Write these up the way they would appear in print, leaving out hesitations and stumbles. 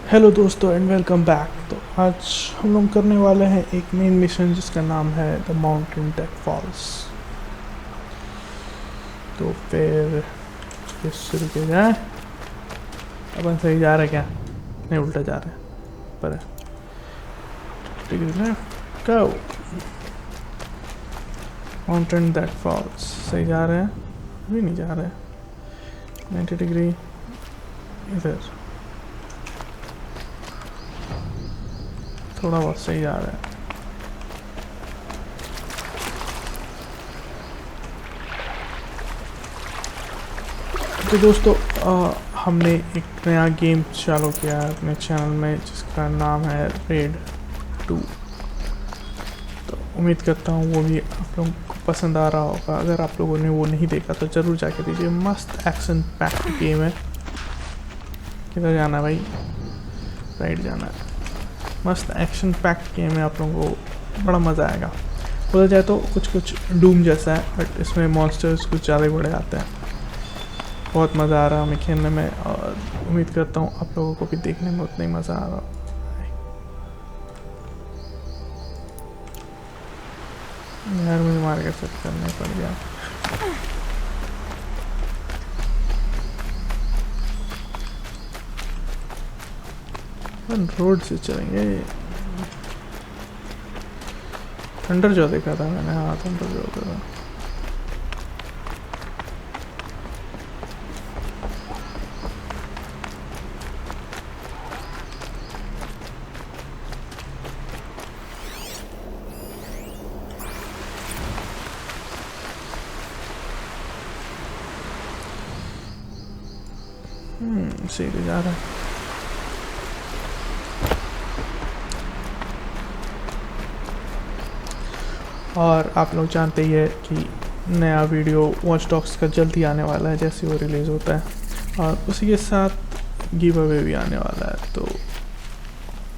Hello दोस्तों and welcome back. तो आज हम लोग करने वाले हैं एक मेन मिशन जिसका नाम है द माउंटेन टेक फॉल्स। तो फिर शुरू किया जाए। अपन सही जा रहे क्या? नहीं, उल्टा जा रहे हैं पर गो। माउंटेन टेक फॉल्स सही जा रहे हैं, अभी नहीं जा रहे। 90 डिग्री इधर, थोड़ा बहुत सही जा रहा है। तो दोस्तों हमने एक नया गेम चालू किया है अपने चैनल में जिसका नाम है रेड 2। तो उम्मीद करता हूँ वो भी आप लोगों को पसंद आ रहा होगा। अगर आप लोगों ने वो नहीं देखा तो ज़रूर जाके दीजिए। मस्त एक्शन पैक्ड गेम है। किधर जाना है भाई? राइट जाना है। मस्त एक्शन पैक्ड गेम है, आप लोगों को बड़ा मज़ा आएगा। बोला जाए तो कुछ डूम जैसा है, बट इसमें मॉन्स्टर्स कुछ ज़्यादा बड़े आते हैं। बहुत मज़ा आ रहा है हमें खेलने में और उम्मीद करता हूँ आप लोगों को भी देखने में उतना ही मज़ा आ रहा। यार मुझे मार के सेट करना पड़ गया। रोड से चलेंगे। थंडर जो देखा था मैंने, हाँ थंडर जो होता था। सीधे जा रहा है। और आप लोग जानते ही है कि नया वीडियो वॉच डॉग्स का जल्दी आने वाला है जैसे वो रिलीज़ होता है, और उसी के साथ गिव अवे भी आने वाला है। तो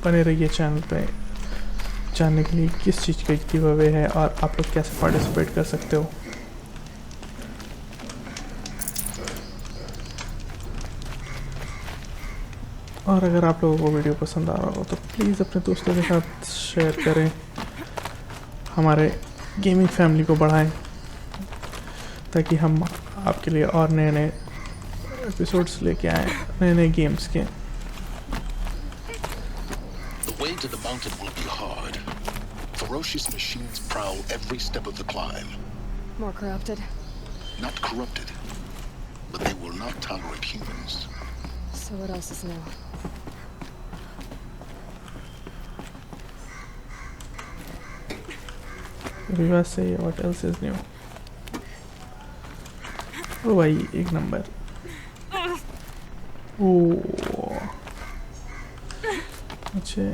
बने रहिए चैनल पे जानने के लिए किस चीज़ का गिव अवे है और आप लोग कैसे पार्टिसिपेट कर सकते हो। और अगर आप लोगों को वीडियो पसंद आ रहा हो तो प्लीज़ अपने दोस्तों के साथ शेयर करें, हमारे गेमिंग फैमिली को बढ़ाएं ताकि हम आपके लिए और नए नए एपिसोड्स लेके आएँ, नए नए गेम्स के। The way to the mountain will be hard. Ferocious machines prowl every step of the climb. More corrupted? Not corrupted, but they will not tolerate humans. So what else is new? विवाह से what else is new. ओ भाई एक number. ओ अच्छे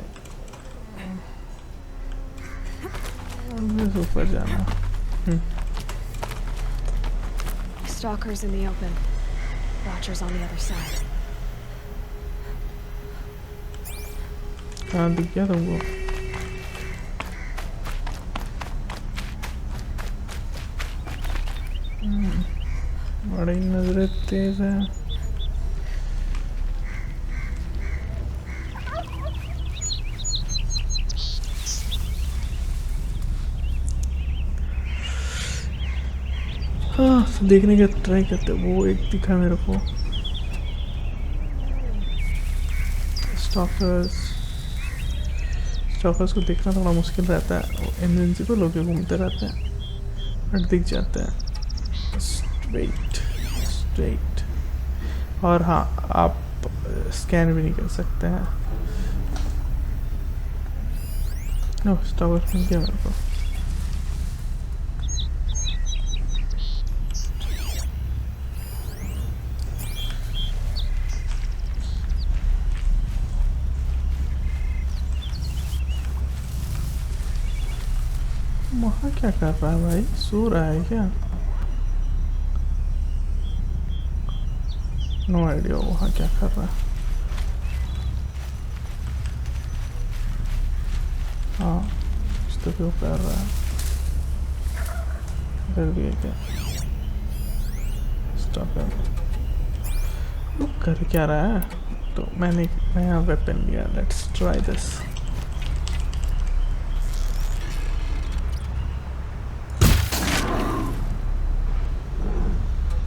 ऊपर जाना। Stalkers in the open. Watchers on the other side. कहाँ दिख गया तुमको? बड़ी नजरें तेज है। हाँ देखने का ट्राई करते। वो एक दिखा मेरे को, स्टॉकर्स को देखना थोड़ा मुश्किल रहता है। वो इनविंसिबल होके घूमते रहते हैं बट दिख जाते हैं। स्ट्रेट और हाँ आप स्कैन भी नहीं कर सकते हैं। नो स्टॉकर्स मिल गया मेरे को। वहाँ क्या कर रहा है भाई? सो रहा है क्या? नो आइडिया वहाँ क्या कर रहा है। हाँ कुछ तो क्यों कर रहा है। इधर भी है क्या? स्टॉप कर क्या रहा है? तो मैंने एक नया वेपन लिया, लेट्स ट्राई दिस।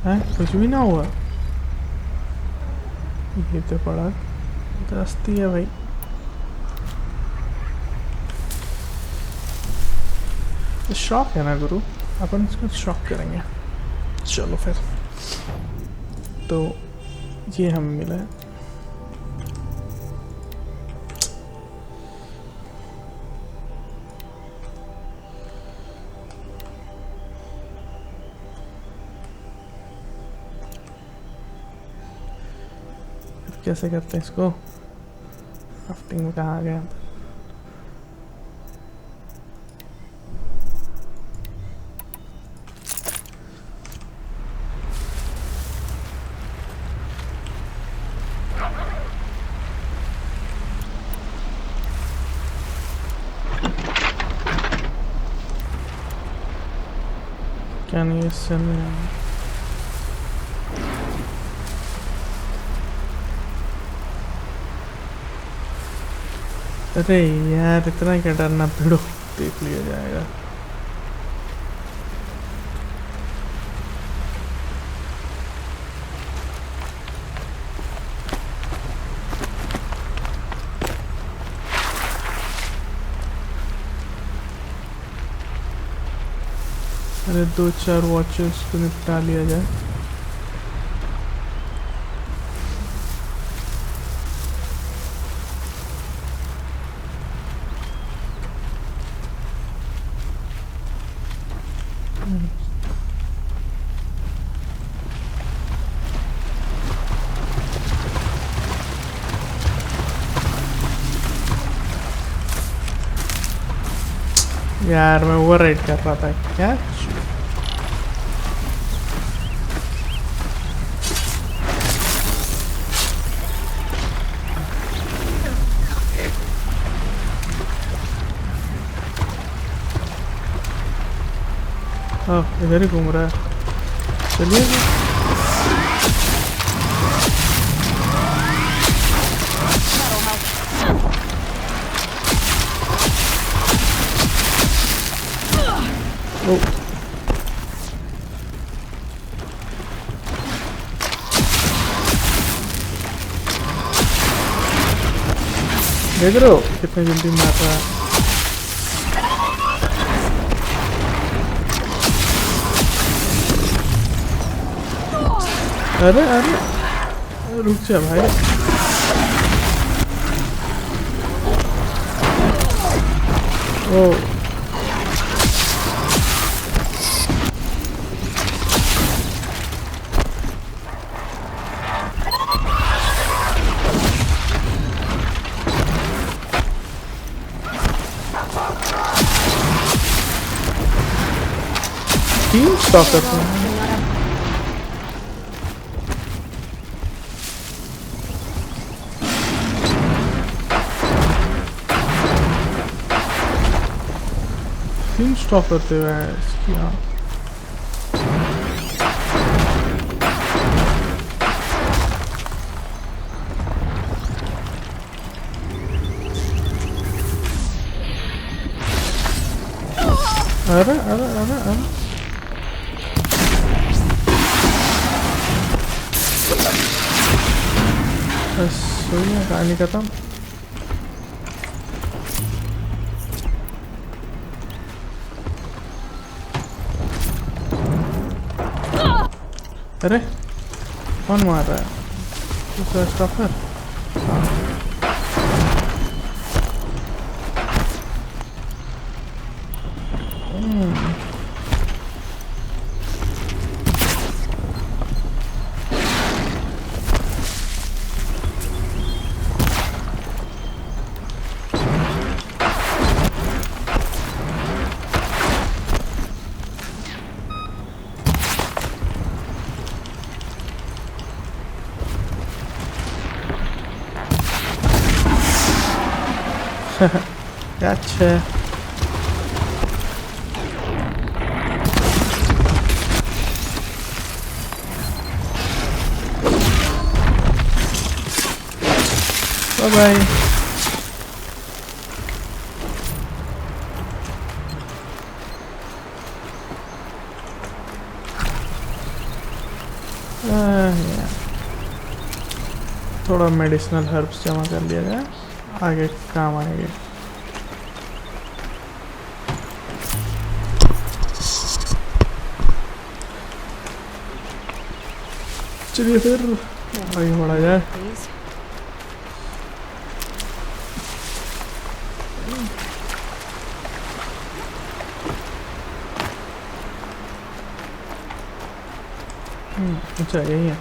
हैं, कुछ भी ना हुआ। ये तो बड़ा दस्ती है भाई। शॉक है ना गुरु, अपन इसको शॉक करेंगे। चलो फिर, तो ये हमें मिला है। कैसे करते हैं इसको? क्राफ्टिंग में कहाँ आ गया? क्या नहीं, इससे नहीं आया। अरे यार, इतना क्या डरना, भिड़ो, देख लिया जाएगा। अरे 2-4 वॉचेस को निपटा लिया जाए। यार मैं ओवर राइड कर रहा था क्या? इधर ही घूम रहा है। चलिए देख रहे हो कितने जल्दी मार रहा है। अरे अरे रुक जा भाई। ओ टीम स्टॉक करते हैं। टीम स्टॉक करते हुए हैं इसकी। हाँ अरे अरे अरे अरे बस वही है, कहानी खत्म। अरे कौन मार रहा है? दूसरा स्टॉपर। Gotcha. Bye bye. थोड़ा मेडिसिनल हर्ब्स जमा कर लिया जाए, आगे काम आएंगे। चलिए फिर आगे बढ़ा जाए। अच्छा यही है।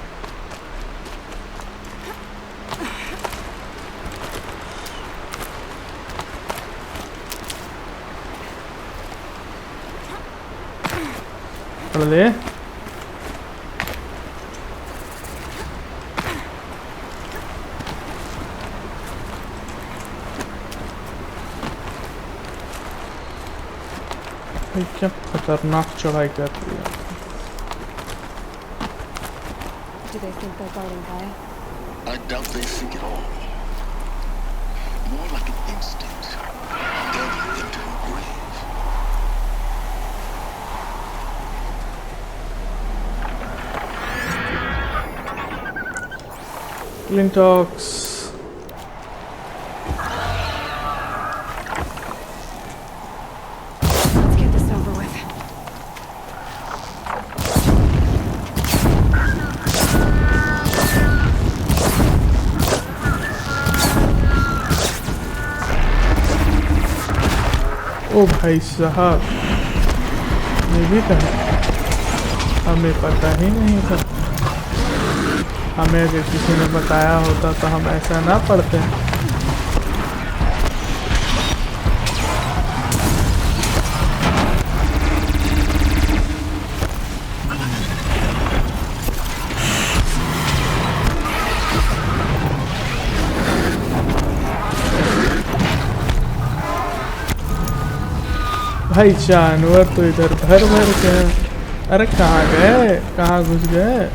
पढ़ ले। क्या खतरनाक चढ़ाई कर रही है। Do they think they're guarding by? I doubt they think at all. More like an instinct. Delving into a grave. Lintox. Let's get this over with. ओ भाई साहब, ये भी कहा, हमें पता ही नहीं था। हमें अगर किसी ने बताया होता तो हम ऐसा ना पढ़ते। भाई जानवर तो इधर भर भर के हैं। अरे कहाँ गए, कहाँ घुस गए?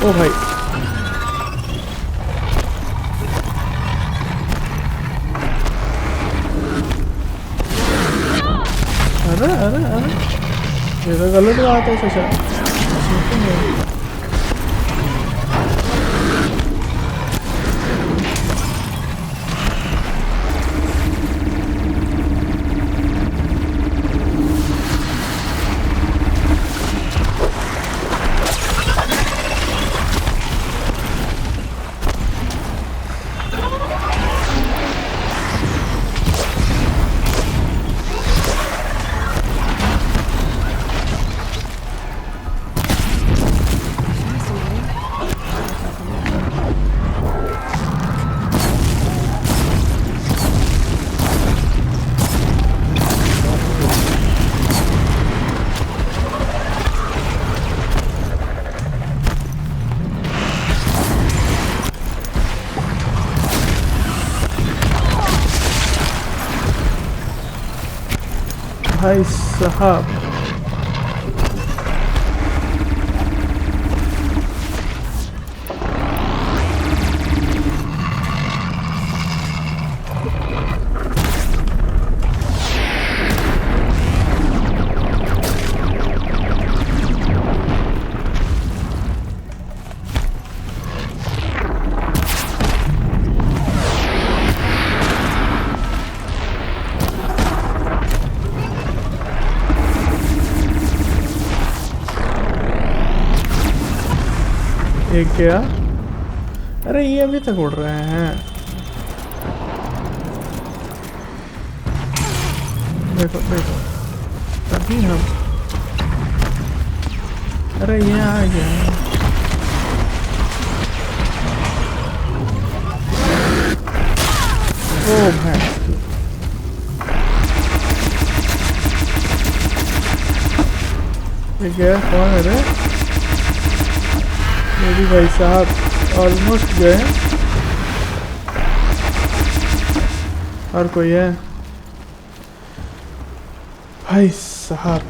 ओ भाई अरे अरे अरे, ये तो गलत बात है सचा। भाई साहब, एक गया। अरे ये अभी तक उड़ रहे हैं। देखो देखो, तभी हम, अरे ये आ गया। ओ भाई, ये गया। कौन है रे? मेरी भाई साहब, ऑलमोस्ट गए। और कोई है? भाई साहब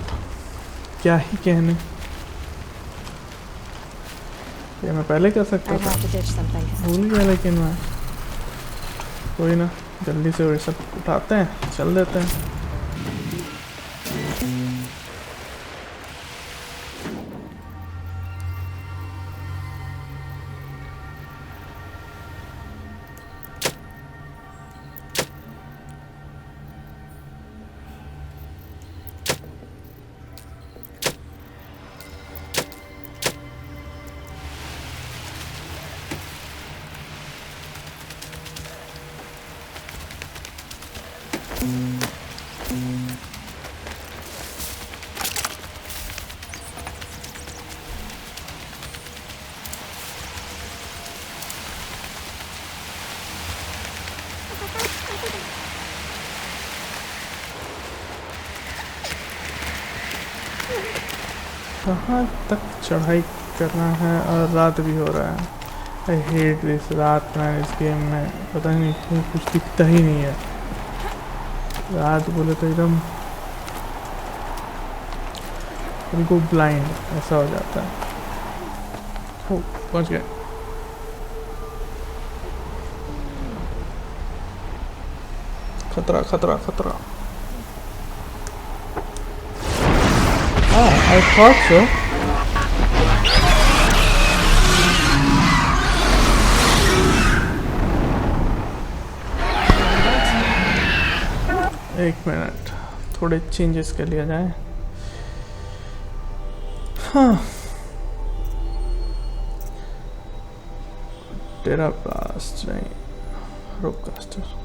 क्या ही कहने। ये मैं पहले कर सकता I'd था, have to ditch something. भूल गया। लेकिन मैं कोई ना, जल्दी से वो सब उठाते हैं, चल देते हैं। कहाँ तक चढ़ाई करना है? और रात भी हो रहा है। आई हेट दिस रात में इस गेम में। पता नहीं क्यों कुछ दिखता ही नहीं है। रात बोले तो एकदम बिल्कुल ब्लाइंड ऐसा हो जाता है। ओ, पहुँच गए। खतरा खतरा खतरा। I thought so. एक मिनट, थोड़े चेंजेस कर लिया जाए। हाँ, तेरा ब्लास्ट नहीं, रोकास्टर।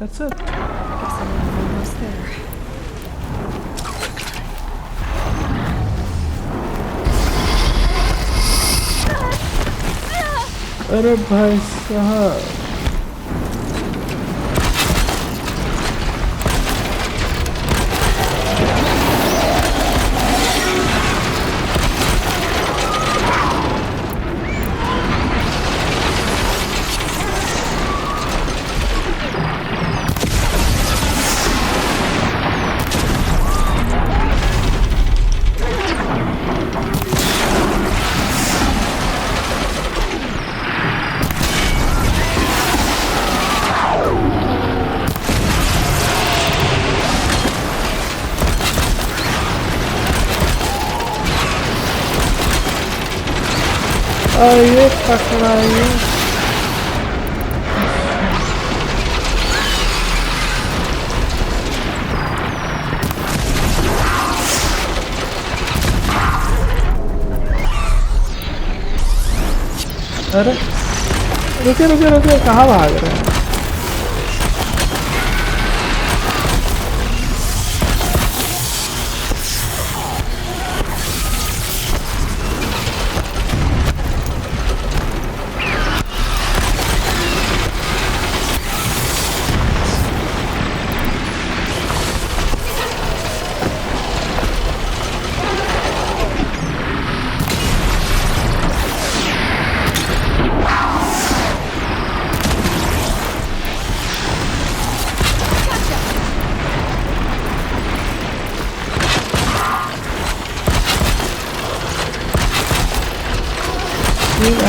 That's it. Guess I'm almost there. अरे भाई साहब, ये पकड़ा ये। अरे रुके रुके रुके, कहाँ भाग रहे हैं?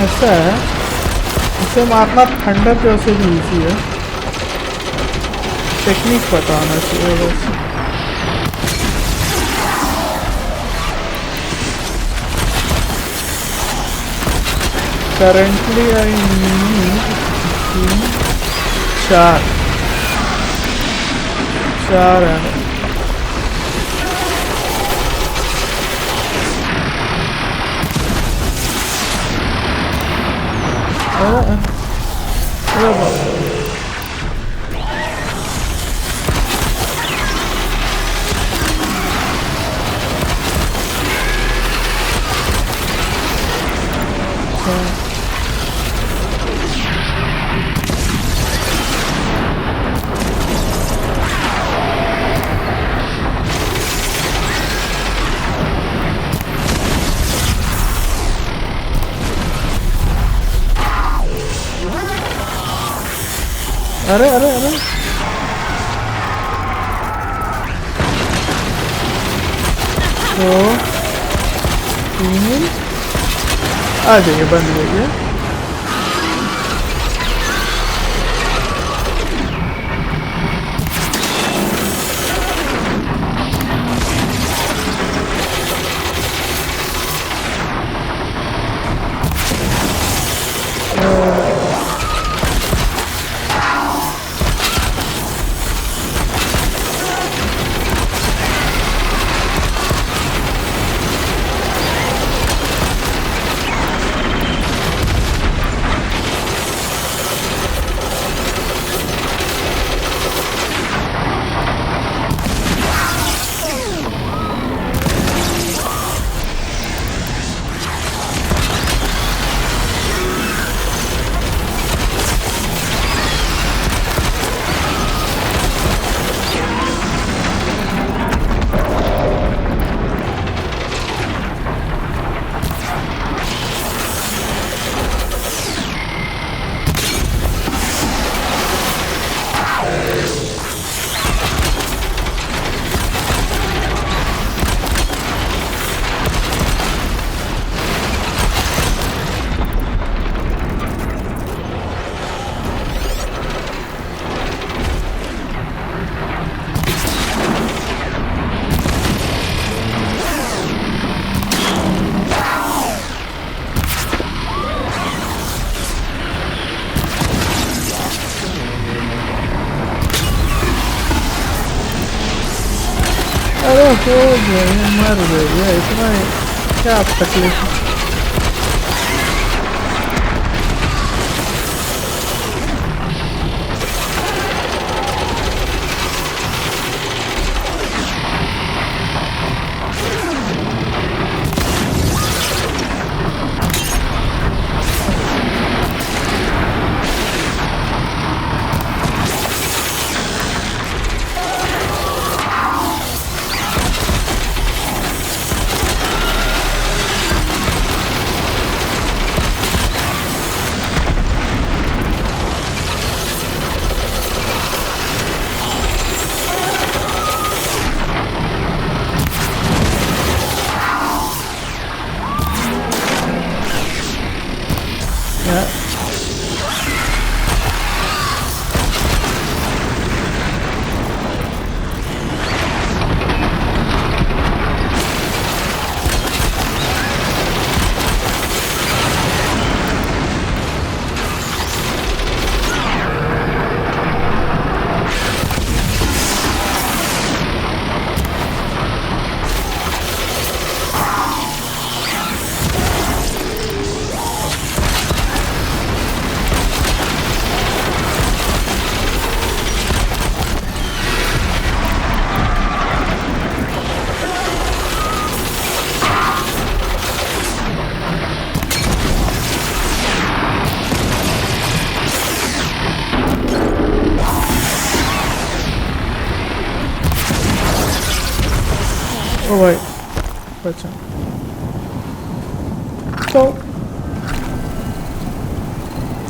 ऐसा है, इसे मारना थंडर जैसे भी इजी है। टेक्निक पता होना चाहिए बस। करंटली आई नीड 4 है। अरे अरे अरे तो आ जाइए, बंद हो गया। अरे हो गया, मर गया, इतना क्या तकलीफ है। ओ भाई अच्छा, तो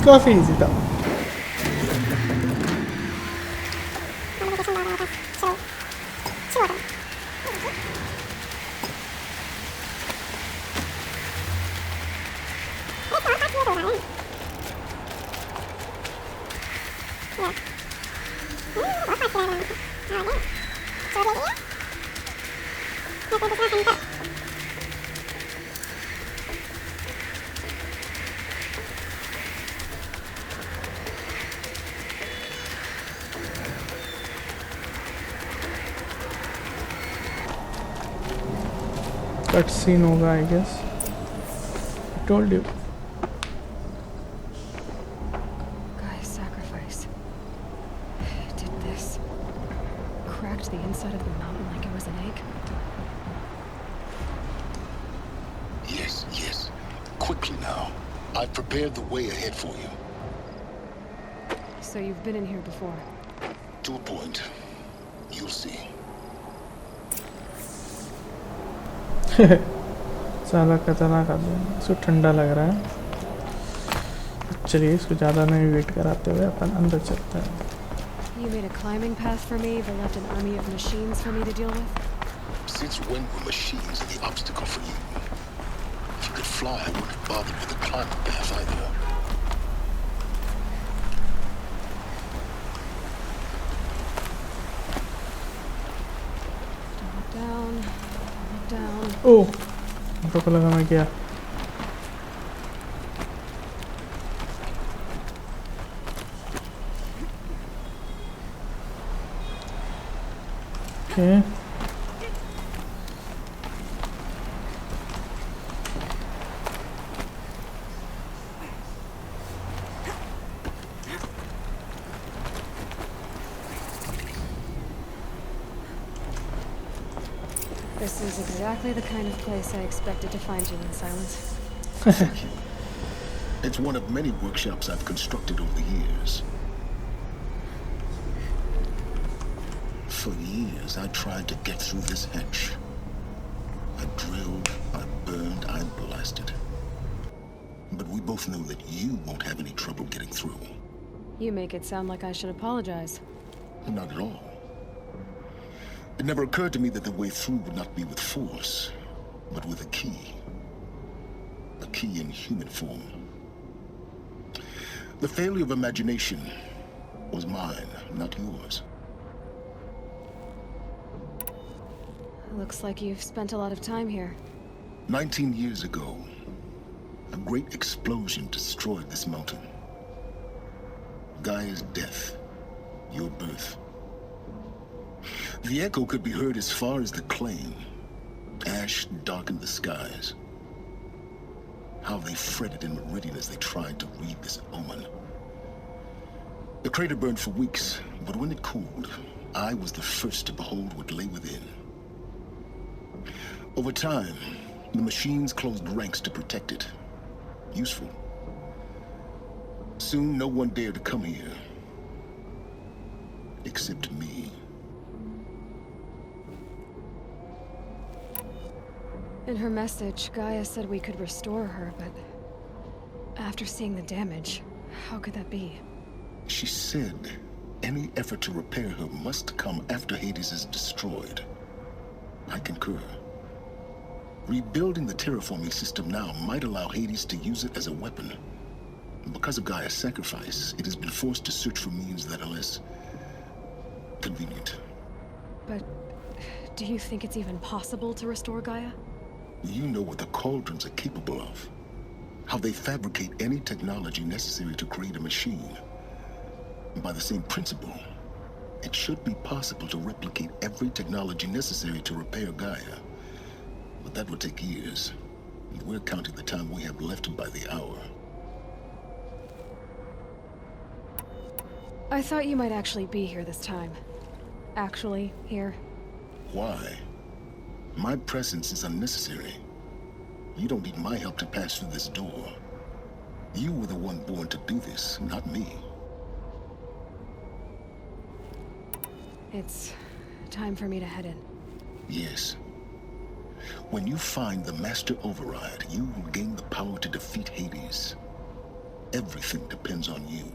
काफी इजी था। कट सीन होगा I guess, told you. Guy's sacrifice. Did this. Cracked the inside of the mountain like it was an egg. Yes, yes. Quickly now. I've prepared the way ahead for you. So you've been in here before? To a point. You'll see. साला खतरनाक आदमी, इसको ठंडा लग रहा है। चलिए इसको ज़्यादा नहीं वेट कराते हुए अपन अंदर चलते हैं. You made a climbing path for me, but left an army of machines for me to deal with? Since when were machines the obstacle for you? If you could fly, I wouldn't have bothered with the climbing path either. Look down. ओह मेरे को लगा मैं क्या. Okay. This is exactly the kind of place I expected to find you in, Silence. It's one of many workshops I've constructed over the years. For years, I tried to get through this hatch. I drilled, I burned, I blasted. But we both know that you won't have any trouble getting through. You make it sound like I should apologize. Not at all. It never occurred to me that the way through would not be with force, but with a key. A key in human form. The failure of imagination was mine, not yours. Looks like you've spent a lot of time here. 19 years ago, a great explosion destroyed this mountain. Gaia's death, your birth. The echo could be heard as far as the claim. Ash darkened the skies. How they fretted in Meridian as they tried to read this omen. The crater burned for weeks, but when it cooled, I was the first to behold what lay within. Over time, the machines closed ranks to protect it. Useful. Soon, no one dared to come here. Except me. In her message, Gaia said we could restore her, but after seeing the damage, how could that be? She said any effort to repair her must come after Hades is destroyed. I concur. Rebuilding the terraforming system now might allow Hades to use it as a weapon. Because of Gaia's sacrifice, it has been forced to search for means that are less convenient. But do you think it's even possible to restore Gaia? You know what the Cauldrons are capable of. How they fabricate any technology necessary to create a machine. By the same principle, it should be possible to replicate every technology necessary to repair Gaia. But that would take years. And we're counting the time we have left by the hour. I thought you might actually be here this time. Actually, here. Why? My presence is unnecessary. You don't need my help to pass through this door. You were the one born to do this, not me. It's time for me to head in. Yes. When you find the Master Override, you will gain the power to defeat Hades. Everything depends on you.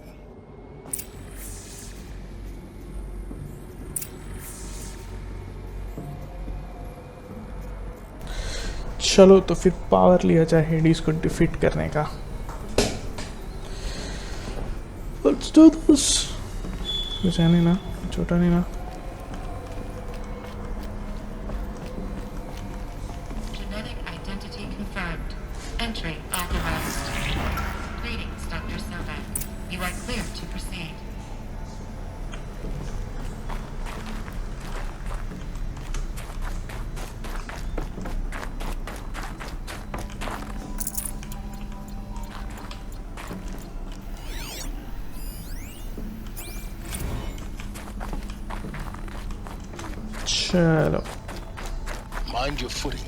चलो तो फिर power लिया जाए Hades को defeat करने का. Let's do this. कुछ है नहीं ना, छोटा नहीं ना. Genetic identity confirmed. Entry authorized. Greetings, Dr. Silva. You are clear to proceed. चलो. Mind your footing.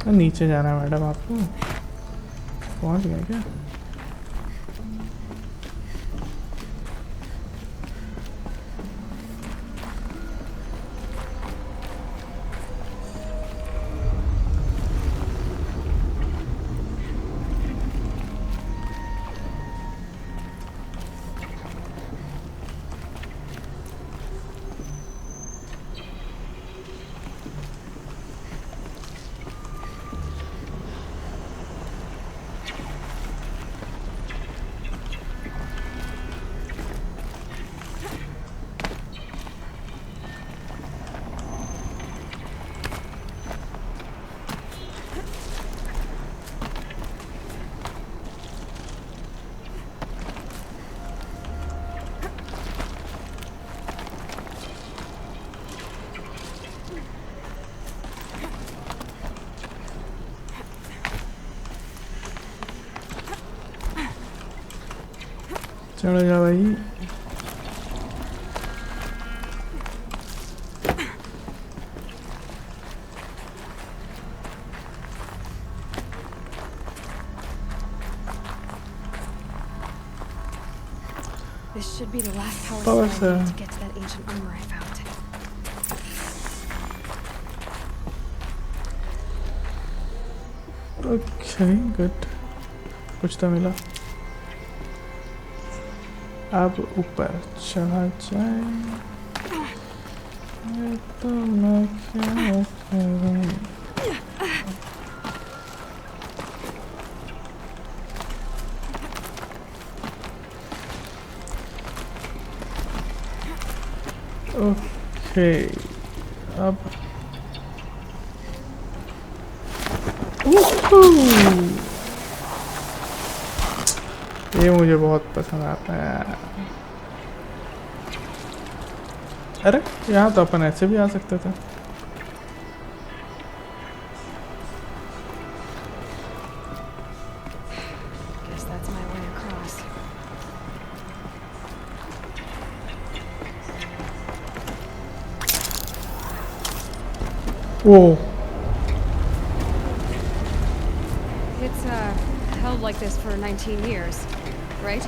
नीचे जाना है मैडम आपको. पहुंच गया क्या? चलो जा भाई। This should be the last power Power cell I need cell. to get to that ancient armor I found. Okay, good. कुछ तो मिला। अब ऊपर चढ़ा जाए तो मैं क्या करूं? ओके अब ये मुझे बहुत पसंद आता है। अरे यहाँ तो अपन ऐसे भी आ सकते थे। Guess that's my way across. Oh It's held like this for 19 years, right?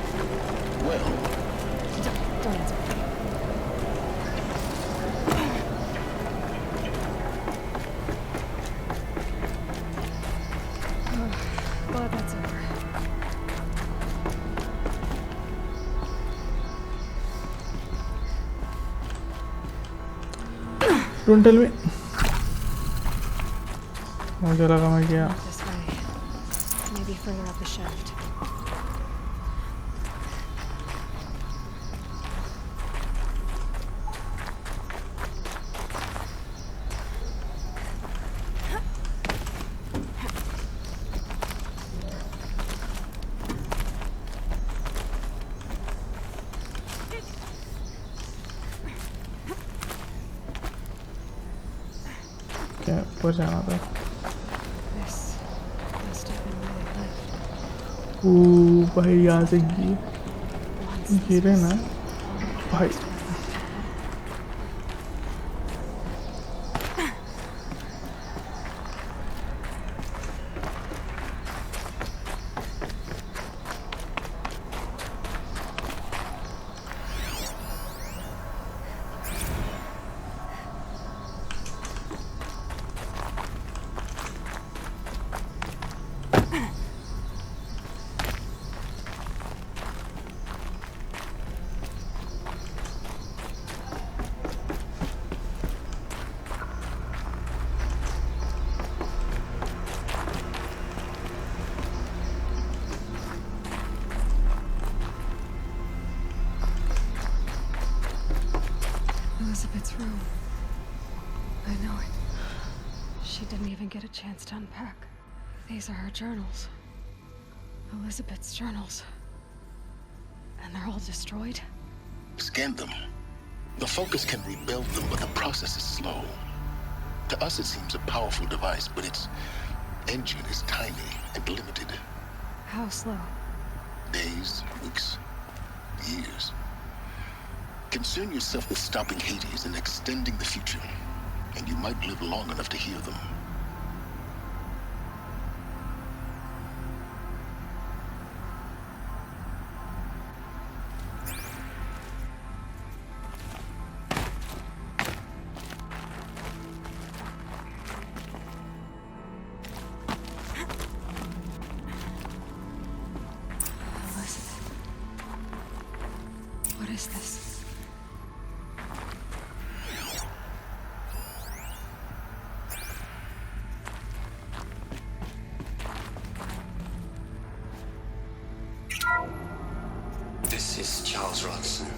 Well, Don't answer. Glad that's over. Don't tell me. मुझे लगा मैं गया। Not this way. Maybe further up the shaft. क्या ऊपर जाना था? This must have been where they lived. ओ भाई यहाँ से Once this गिरे was ना भाई। Elizabeth's room. I know it. She didn't even get a chance to unpack. These are her journals. Elizabeth's journals. And they're all destroyed? scan them. The Focus can rebuild them, but the process is slow. To us, it seems a powerful device, but its engine is tiny and limited. How slow? Days, weeks, years. Concern yourself with stopping Hades and extending the future, and you might live long enough to hear them. Ronson.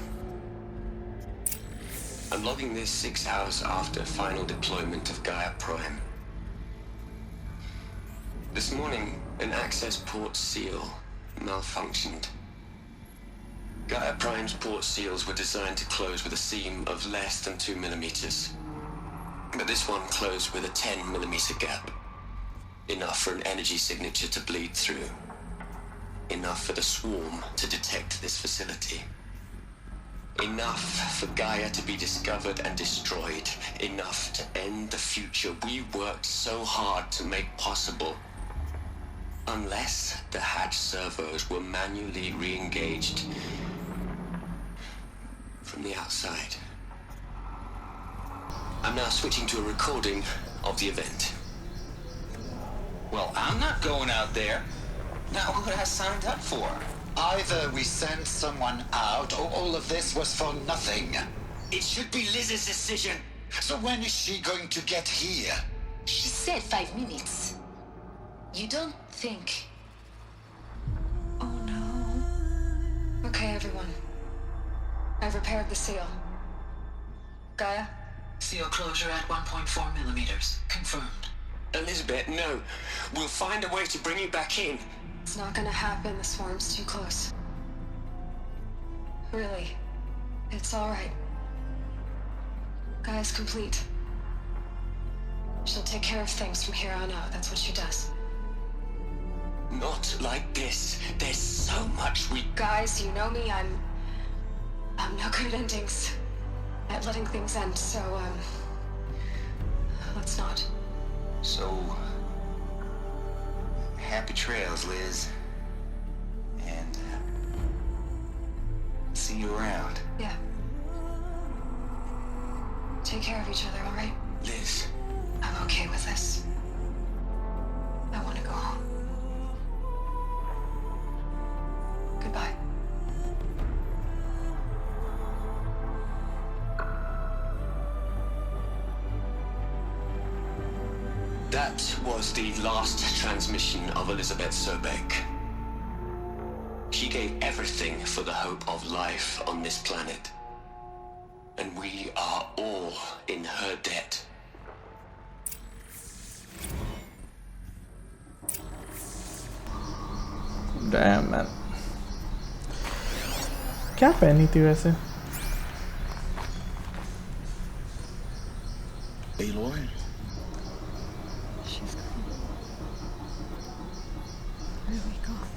I'm logging this 6 hours after final deployment of Gaia Prime. This morning, an access port seal malfunctioned. Gaia Prime's port seals were designed to close with a seam of less than 2 millimeters. But this one closed with a 10 millimeter gap. Enough for an energy signature to bleed through. Enough for the swarm to detect this facility. Enough for Gaia to be discovered and destroyed. Enough to end the future we worked so hard to make possible. Unless the hatch servos were manually re-engaged from the outside. I'm now switching to a recording of the event. Well, I'm not going out there. Not what I signed up for. Either we send someone out, or all of this was for nothing. It should be Liz's decision. So when is she going to get here? She said 5 minutes. You don't think... Oh no. Okay, everyone. I've repaired the seal. Gaia? Seal closure at 1.4 millimeters. Confirmed. Elizabeth, no. We'll find a way to bring you back in. It's not gonna happen. The swarm's too close. Really. It's alright. Gaia's complete. She'll take care of things from here on out. That's what she does. Not like this. There's so much we... Guys, you know me. I'm no good at endings. At letting things end, so, let's not. So, happy trails, Liz. And see you around. Yeah. Take care of each other, all right? Liz. I'm okay with this. I want to go home. Goodbye. That was the last transmission of Elizabeth Sobek. She gave everything for the hope of life on this planet. And we are all in her debt. Damn man. क्या पहनी थी वैसे? Aloy? She's gone. Really gone.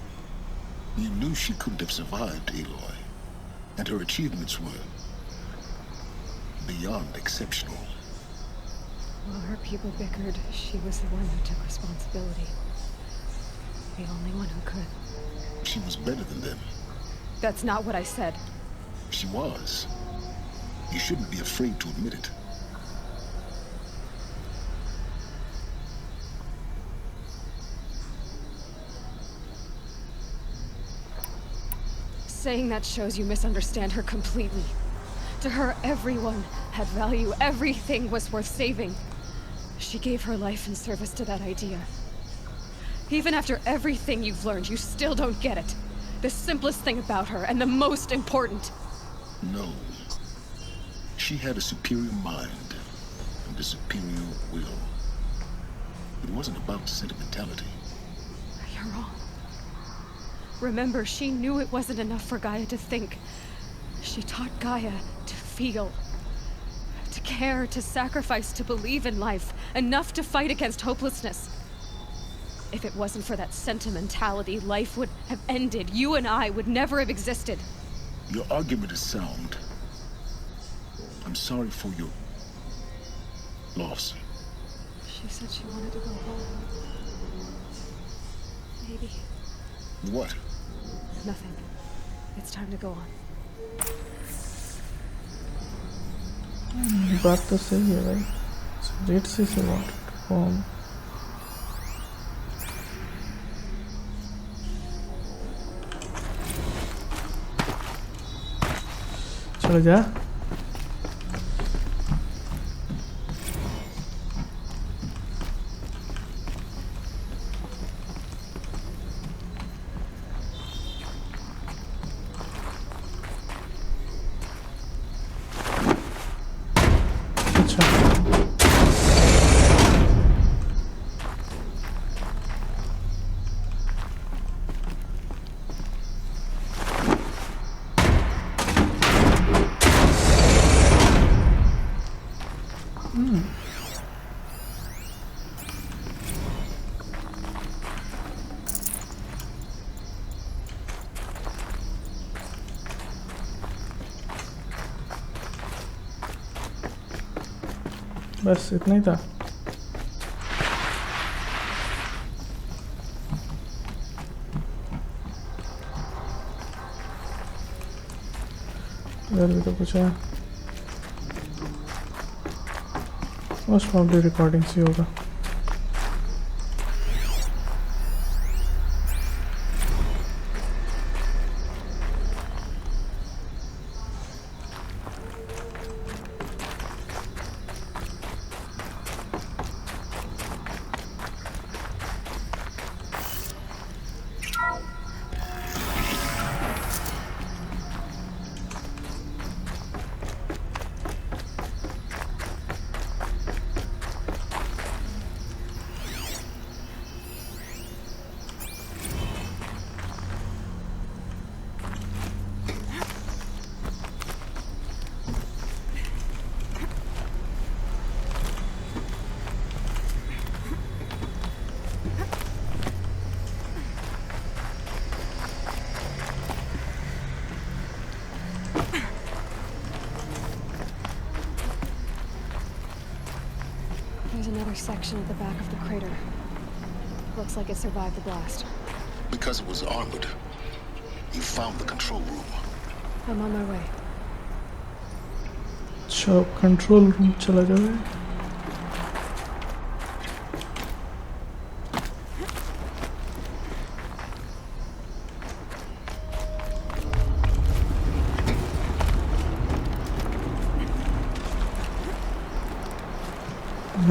You knew she couldn't have survived, Aloy. And her achievements were beyond exceptional. While her people bickered, she was the one who took responsibility. The only one who could. She was better than them. That's not what I said. She was. You shouldn't be afraid to admit it. Saying that shows you misunderstand her completely. To her, everyone had value. Everything was worth saving. She gave her life in service to that idea. Even after everything you've learned, you still don't get it. The simplest thing about her, and the most important. No. She had a superior mind and a superior will. It wasn't about sentimentality. You're wrong. Remember, she knew it wasn't enough for Gaia to think. She taught Gaia to feel. To care, to sacrifice, to believe in life. Enough to fight against hopelessness. If it wasn't for that sentimentality, life would have ended. You and I would never have existed. Your argument is sound. I'm sorry for your loss. She said she wanted to go home. Maybe. What? Nothing. It's time to go on. बात तो सही है भाई. Read से wanted to go home. चलो जा. बस इतना ही था। इधर भी तो कुछ है, मोस्ट प्रॉब्ली रिकॉर्डिंग से होगा। There's another section at the back of the crater. Looks like it survived the blast. Because it was armored, you found the control room. I'm on my way. अच्छा control room चला जाए।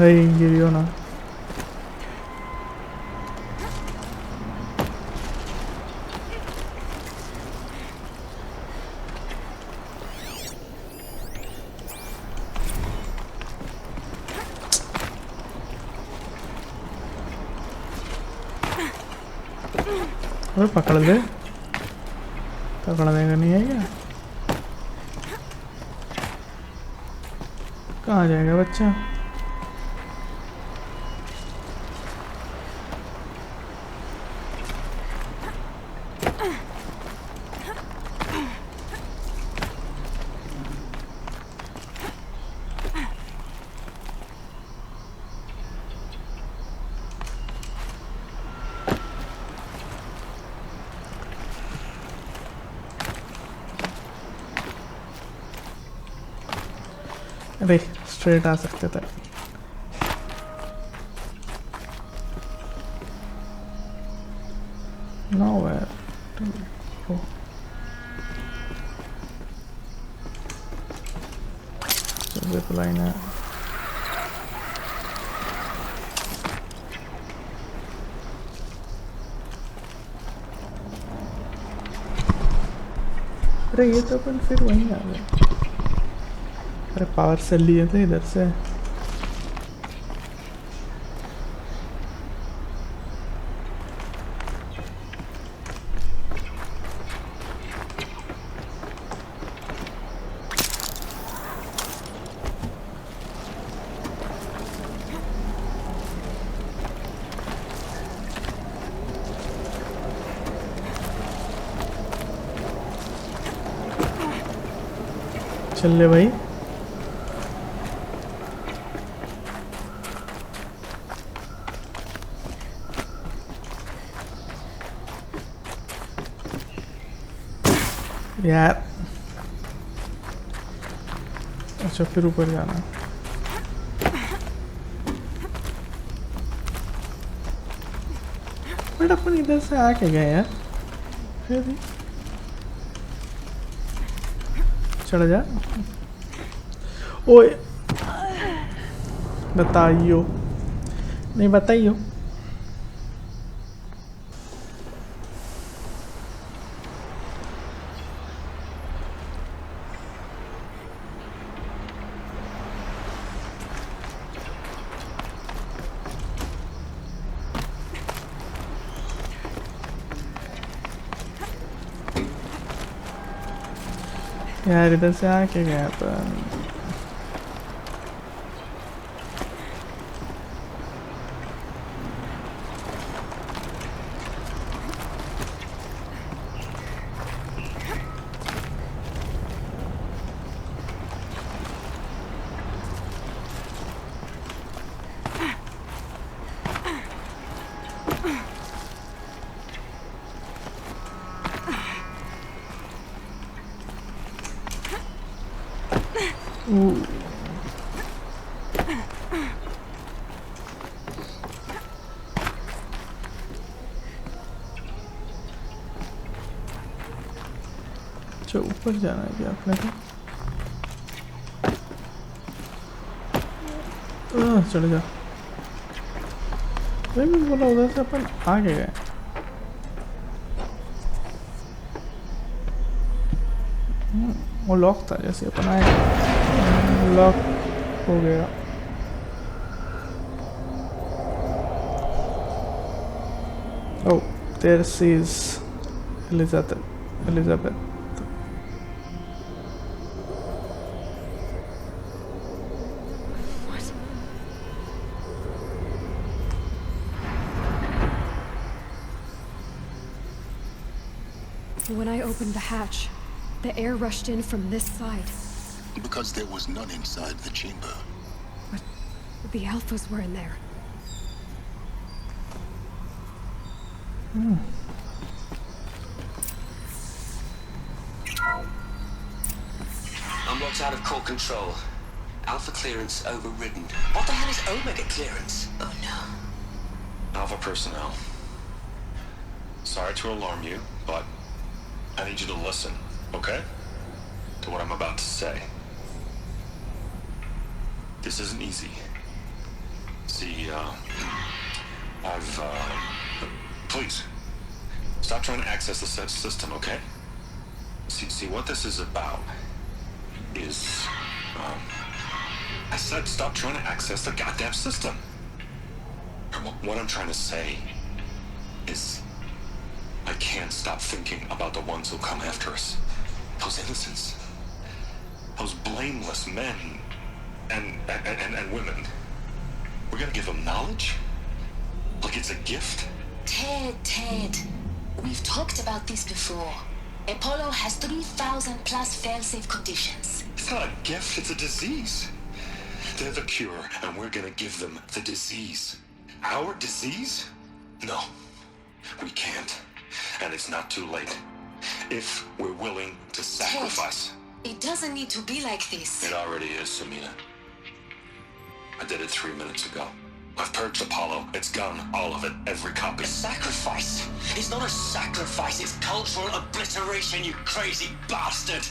भाई गिरियो ना। अरे पकड़ ले, पकड़ने का नहीं है क्या? कहाँ जाएगा बच्चा? अरे स्ट्रेट आ सकते थे। Nowhere to go. Zip line है। अरे ये तो अपन फिर वहीं आ गए। अरे पावर सेल लिए थे इधर से। चल ले भाई। यार अच्छा फिर ऊपर जाना। बट अपन इधर से आके गए यार, फिर भी चढ़ जा। ओए बताइयो, नहीं बताइयो। यार इधर से आके गया था। अच्छा ऊपर जाना है क्या अपने को? चढ़ जा। मैं बोला उधर से अपन आगे गए। वो लॉक था, जैसे अपन आए लॉक हो गया। Oh, there is Elizabeth. What? When I opened the hatch, the air rushed in from this side. Because there was none inside the chamber. But the alphas were in there. Unlocked out of core control. Alpha clearance overridden. What the hell is Omega clearance? Oh no. Alpha personnel. Sorry to alarm you, but I need you to listen, okay? To what I'm about to say. This isn't easy. See, please, stop trying to access the system, okay? See, what this is about is, I said stop trying to access the goddamn system. What I'm trying to say is, I can't stop thinking about the ones who come after us. Those innocents. Those blameless men and women. We're gonna give them knowledge? Like it's a gift? Ted. We've talked about this before. Apollo has 3,000 plus fail-safe conditions. It's not a gift, it's a disease. They're the cure, and we're gonna give them the disease. Our disease? No, we can't. And it's not too late. If we're willing to sacrifice. Ted, it doesn't need to be like this. It already is, Samina. I did it 3 minutes ago. I've purged Apollo. It's gone. All of it. Every copy. A sacrifice? It's not a sacrifice, it's cultural obliteration, you crazy bastard!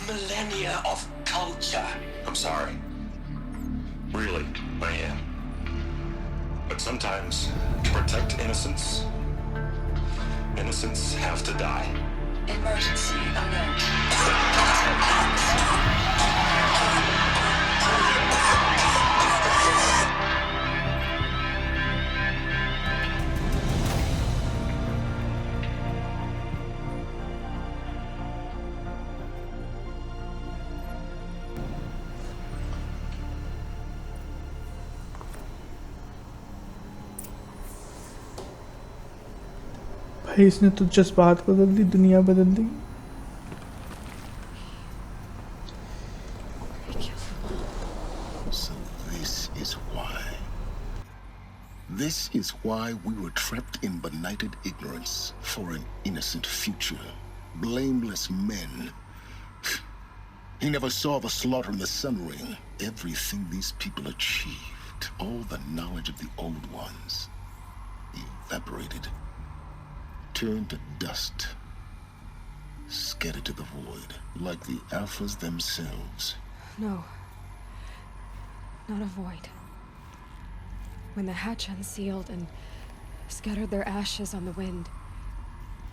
Millennia of culture. I'm sorry. Really, I am. But sometimes, to protect innocence, innocents have to die. Emergency alert. भाई इसने तो जज्बात बदल दी, दुनिया बदल दी। So this is why we were trapped in benighted ignorance for an innocent future. Blameless men. He never saw the slaughter in the Sun Ring. Everything these people achieved, all the knowledge of the old ones, evaporated, turned to dust, scattered to the void, like the Alphas themselves. No. Not a void. When the hatch unsealed and scattered their ashes on the wind,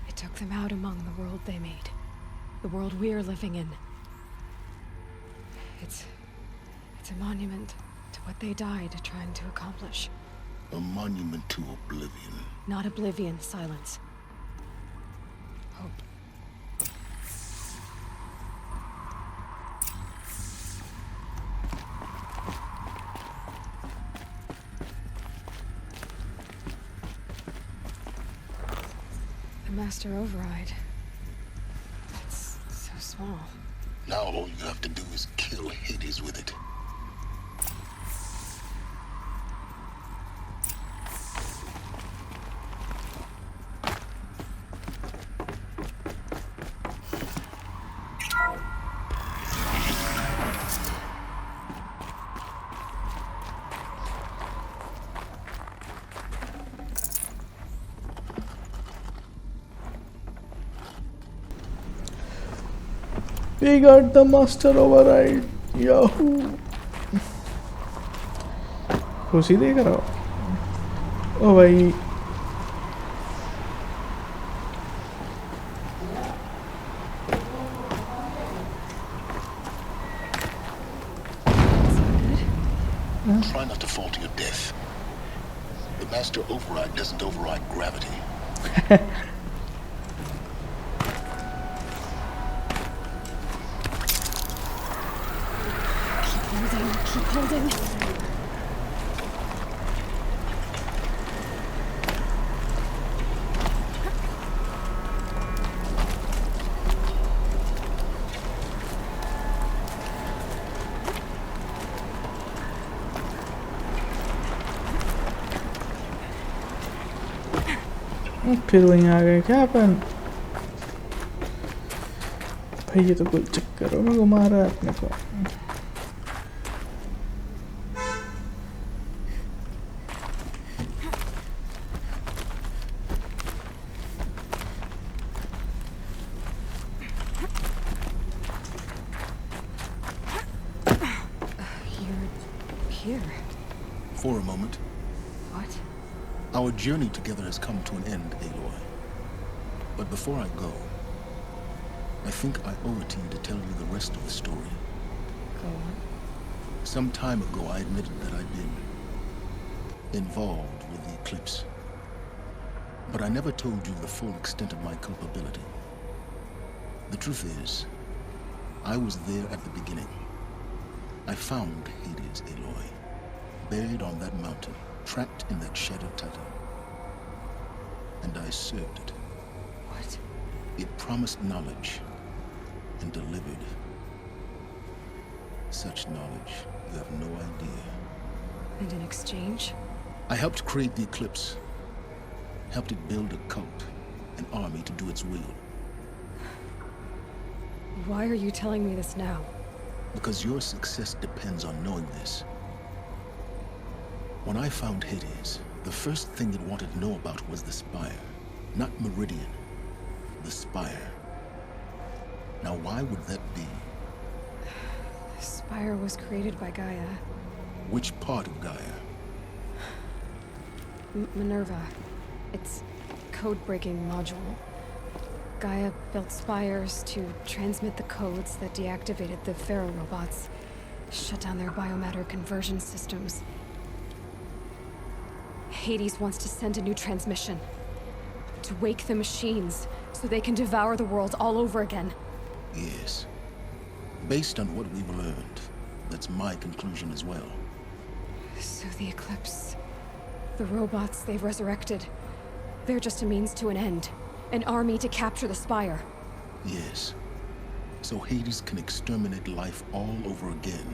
it took them out among the world they made. The world we're living in. It's a monument to what they died trying to accomplish. A monument to oblivion. Not oblivion, silence. Hope. The master override. It's so small. Now all you have to do is kill Hades with it. We got the master override. Yahoo! खुशी देख रहा हो? ओ भाई Try not to fall to your death. The master override doesn't override gravity. Keep holding. फिर वहीं आ गए क्या अपन? भाई ये तो कुल चक्करों में घुमा रहा है अपने को. Here. For a moment. What? Our journey together has come to an end, Aloy. But before I go, I think I owe it to you to tell you the rest of the story. Go on. Some time ago, I admitted that I'd been involved with the eclipse. But I never told you the full extent of my culpability. The truth is, I was there at the beginning. I found Hades, Aloy, buried on that mountain, trapped in that shattered titan. And I served it. What? It promised knowledge and delivered such knowledge you have no idea. And in exchange? I helped create the eclipse, helped it build a cult, an army to do its will. Why are you telling me this now? Because your success depends on knowing this. When I found Hades, the first thing it wanted to know about was the Spire. Not Meridian. The Spire. Now why would that be? The Spire was created by Gaia. Which part of Gaia? Minerva. It's code-breaking module. Gaia built spires to transmit the codes that deactivated the Pharaoh robots, shut down their biomatter conversion systems. Hades wants to send a new transmission. To wake the machines, so they can devour the world all over again. Yes. Based on what we've learned, that's my conclusion as well. So the Eclipse... the robots they've resurrected... they're just a means to an end. An army to capture the Spire. Yes. So Hades can exterminate life all over again.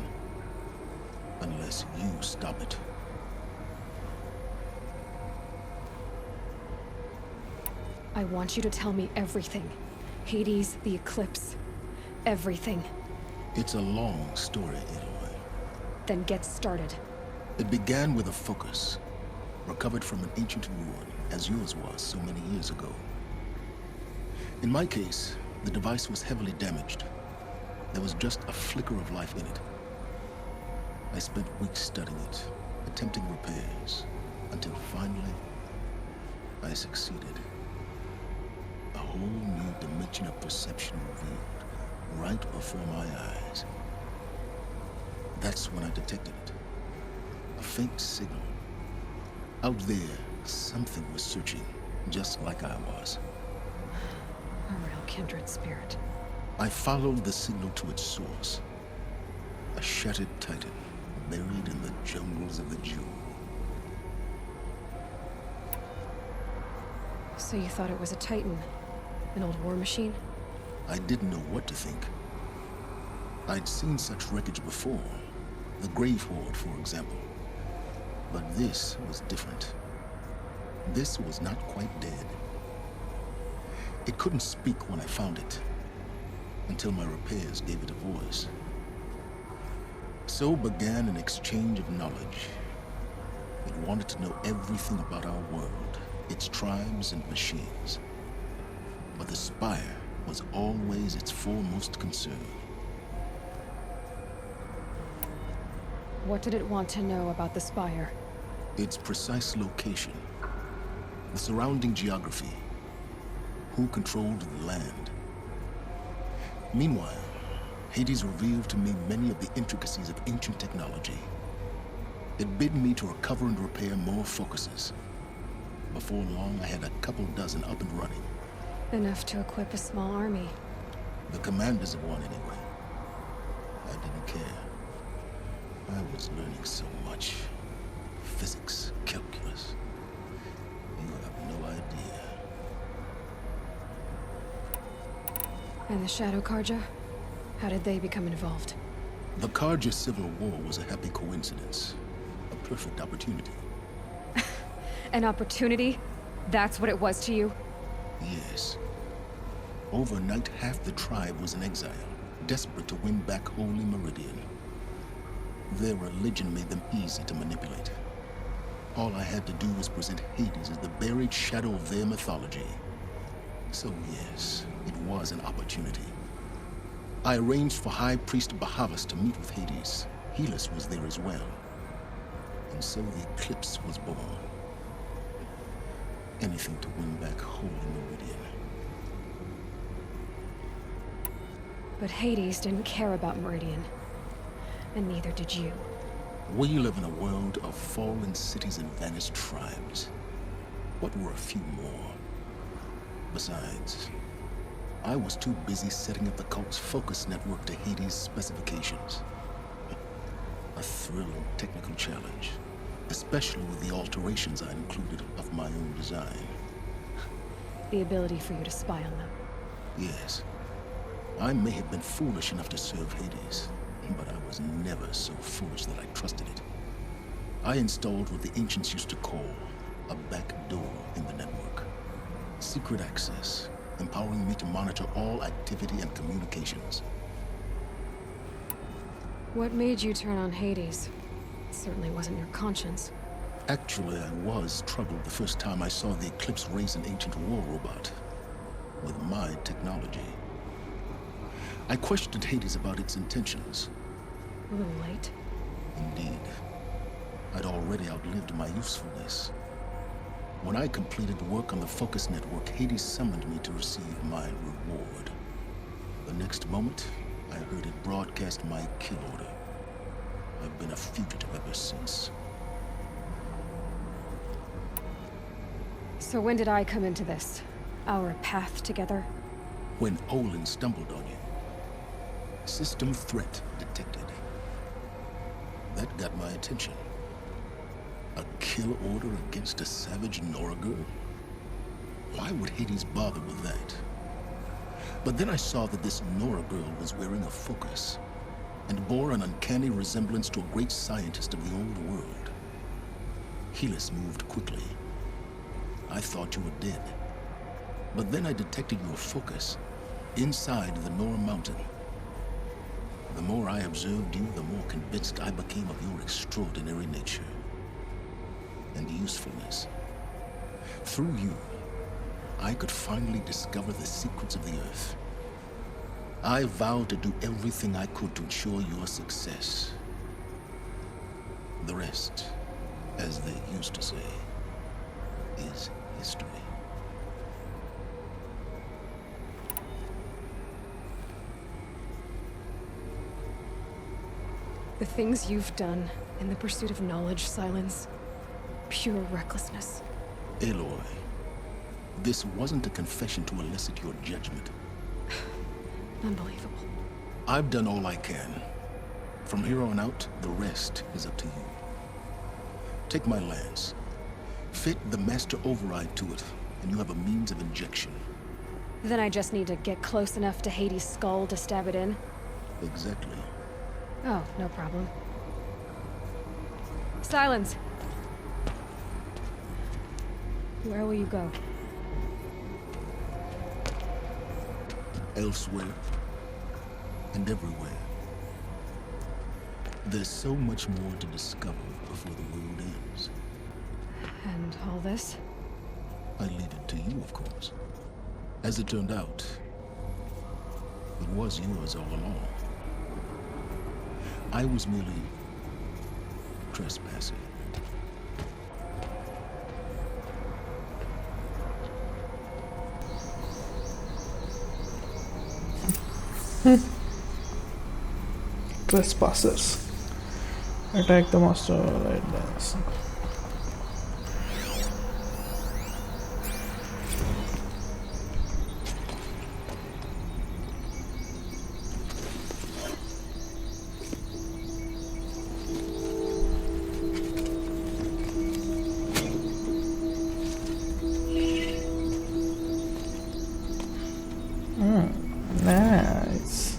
Unless you stop it. I want you to tell me everything. Hades, the Eclipse. Everything. It's a long story, Aloy. Then get started. It began with a focus. Recovered from an ancient ruin, as yours was so many years ago. In my case, the device was heavily damaged. There was just a flicker of life in it. I spent weeks studying it, attempting repairs, until finally, I succeeded. A whole new dimension of perception revealed, right before my eyes. That's when I detected it. A faint signal. Out there, something was searching, just like I was. A real kindred spirit. I followed the signal to its source. A shattered titan, buried in the jungles of the Jewel. So you thought it was a titan? An old war machine? I didn't know what to think. I'd seen such wreckage before. The Grave Horde, for example. But this was different. This was not quite dead. It couldn't speak when I found it, until my repairs gave it a voice. So began an exchange of knowledge. It wanted to know everything about our world, its tribes and machines. But the Spire was always its foremost concern. What did it want to know about the spire? Its precise location, the surrounding geography, who controlled the land. Meanwhile, Hades revealed to me many of the intricacies of ancient technology. It bid me to recover and repair more focuses. Before long, I had a couple dozen up and running. Enough to equip a small army. The commanders of one, anyway. I didn't care. I was learning so much. Physics, calculus. You have no idea. And the Shadow Karja? How did they become involved? The Karja Civil War was a happy coincidence. A perfect opportunity. An opportunity? That's what it was to you? Yes. Overnight, half the tribe was in exile, desperate to win back Holy Meridian. Their religion made them easy to manipulate. All I had to do was present Hades as the buried shadow of their mythology. So yes, it was an opportunity. I arranged for High Priest Bahavas to meet with Hades. Helis was there as well. And so the Eclipse was born. Anything to win back Holy Meridian. But Hades didn't care about Meridian. And neither did you. We live in a world of fallen cities and vanished tribes. What were a few more? Besides, I was too busy setting up the cult's focus network to Hades' specifications. A thrilling technical challenge, especially with the alterations I included of my own design. The ability for you to spy on them. Yes. I may have been foolish enough to serve Hades, but I was never so foolish that I trusted it. I installed what the ancients used to call a back door in the network. Secret access, empowering me to monitor all activity and communications. What made you turn on Hades? It certainly wasn't your conscience. Actually, I was troubled the first time I saw the Eclipse raise an ancient war robot with my technology. I questioned Hades about its intentions. A little late. Indeed. I'd already outlived my usefulness. When I completed work on the Focus Network, Hades summoned me to receive my reward. The next moment, I heard it broadcast my kill order. I've been a fugitive ever since. So when did I come into this? Our path together? When Olin stumbled on you. System threat detected. That got my attention. A kill order against a savage Nora girl? Why would Hades bother with that? But then I saw that this Nora girl was wearing a focus and bore an uncanny resemblance to a great scientist of the old world. Helis moved quickly. I thought you were dead. But then I detected your focus inside the Nora mountain. The more I observed you, the more convinced I became of your extraordinary nature and usefulness. Through you, I could finally discover the secrets of the Earth. I vowed to do everything I could to ensure your success. The rest, as they used to say, is history. The things you've done in the pursuit of knowledge, Silence. Pure recklessness. Aloy, this wasn't a confession to elicit your judgment. Unbelievable. I've done all I can. From here on out, the rest is up to you. Take my lance. Fit the master override to it, and you have a means of injection. Then I just need to get close enough to Hades' skull to stab it in? Exactly. Oh, no problem. Silence! Where will you go? Elsewhere. And everywhere. There's so much more to discover before the world ends. And all this? I leave it to you, of course. As it turned out, It was yours all along. I was merely trespassing. Trespassers. Attack the master. Right there. Nice.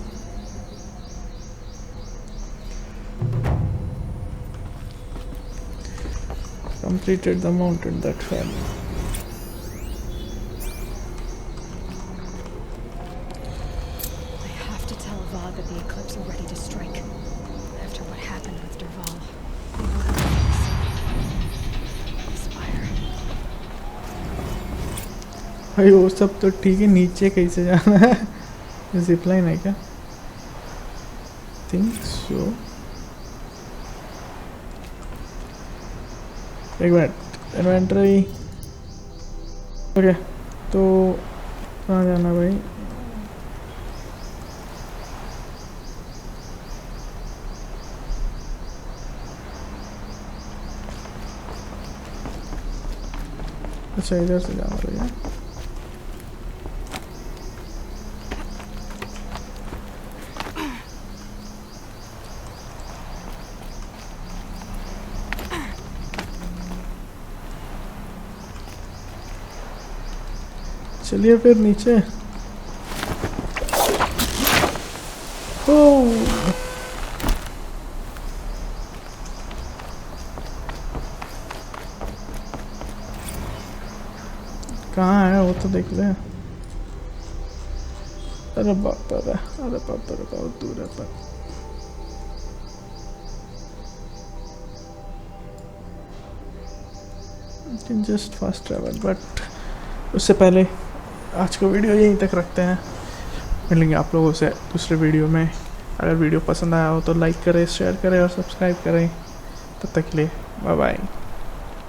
Completed the mountain that fell. I have to tell Vod that the Eclipse are ready to strike. After what happened with Derval. Inspire. भाई वो सब तो ठीक है, नीचे कैसे जाना है? जिपलाइन है क्या? Think so. एक मिनट, इन्वेंटरी। ओके, तो कहाँ जाना भाई? अच्छा, इधर से जाना पड़ेगा। चलिए फिर नीचे। ओह, कहाँ है वो तो देख ले। अरे बाप रे, अरे बाप रे, बहुत दूर है पर। जस्ट फास्ट ट्रैवल, बट उससे पहले आज का वीडियो यहीं तक रखते हैं। मिलेंगे आप लोगों से दूसरे वीडियो में। अगर वीडियो पसंद आया हो तो लाइक करें, शेयर करें और सब्सक्राइब करें। तब तक के लिए बाय बाय।